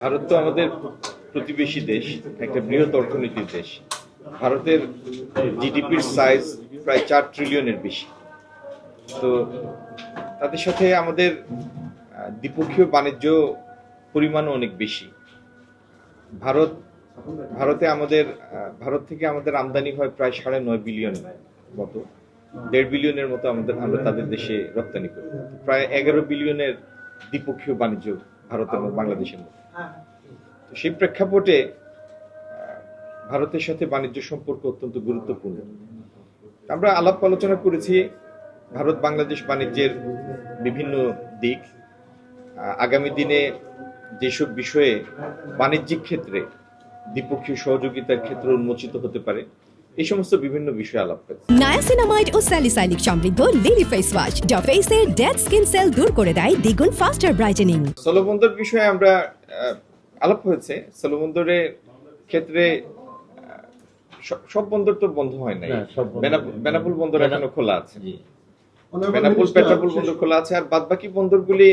ভারত তো আমাদের প্রতিবেশী দেশ, একটা বৃহৎ অর্থনীতির দেশ। ভারতের জিডিপির সাইজ প্রায় 4 ট্রিলিয়নের বেশি। তো তাদের সাথে আমাদের দ্বিপক্ষীয় বাণিজ্য পরিমাণও অনেক বেশি। ভারত ভারতে আমাদের ভারত থেকে আমাদের আমদানি হয় প্রায় 9.5 বিলিয়ন মতো। 1.5 বিলিয়নের মতো আমরা তাদের দেশে রপ্তানি করি। প্রায় 11 বিলিয়নের দ্বিপক্ষীয় বাণিজ্য ভারত এবং বাংলাদেশের মধ্যে। তো সেই প্রেক্ষাপটে ভারতের সাথে বাণিজ্য সম্পর্ক অত্যন্ত গুরুত্বপূর্ণ। আমরা আলাপ আলোচনা করেছি ভারত বাংলাদেশ বাণিজ্যের বিভিন্ন দিক, আগামী দিনে যেসব বিষয়ে বাণিজ্যিক ক্ষেত্রে দ্বিপক্ষীয় সহযোগিতার ক্ষেত্র উন্মোচিত হতে পারে, এই সমস্ত বিভিন্ন বিষয়ে আলাপ করেছি। নায়াসিনামাইড ও স্যালিসাইলিক সমৃদ্ধ লিলি ফেস ওয়াশ যা ফেসের ডেড স্কিন সেল দূর করে দেয় দ্বিগুণ ফাস্টার ব্রাইটেনিং। স্থলবন্দর বিষয়ে আমরা আলাপ হয়েছে। স্থলবন্দরের ক্ষেত্রে সব বন্দর তো বন্ধ হয় নাই। বেনাপোল বন্দর এখনো খোলা আছে, বেনাপোল পেট্রাপোল বন্দর খোলা আছে, আর বাদবাকি বন্দরগুলি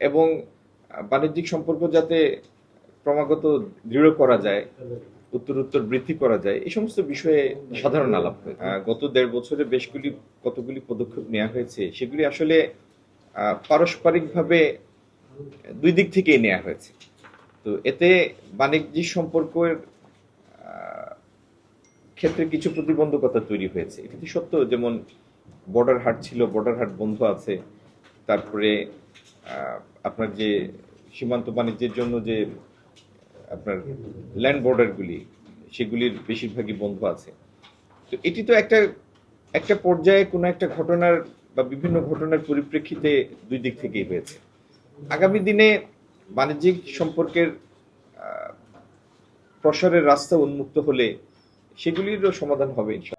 এবং বাণিজ্যিক সম্পর্ক যাতে ক্রমাগত দৃঢ় করা যায়, উত্তরোত্তর বৃদ্ধি করা যায়, এই সমস্ত বিষয়ে সাধারণ আলাপ হয়েছে। গত 1.5 বছরে কতগুলি পদক্ষেপ নেওয়া হয়েছে, সেগুলি আসলে পারস্পরিকভাবে দুই দিক থেকেই নেওয়া হয়েছে। তো এতে বাণিজ্যিক সম্পর্কের ক্ষেত্রে কিছু প্রতিবন্ধকতা তৈরি হয়েছে, এটা কি সত্য। যেমন বর্ডার হাট ছিল, বর্ডার হাট বন্ধ আছে। তারপরে আপনার যে সীমান্ত বাণিজ্যের জন্য যে আপনার ল্যান্ড বর্ডারগুলি, সেগুলির বেশিরভাগই বন্ধ আছে। তো এটি তো একটা পর্যায়ে কোনো একটা ঘটনার বা বিভিন্ন ঘটনার পরিপ্রেক্ষিতে দুই দিক থেকেই হয়েছে। আগামী দিনে বাণিজ্যিক সম্পর্কের প্রসারের রাস্তা উন্মুক্ত হলে সেগুলিরও সমাধান হবে ইনশাআল্লাহ।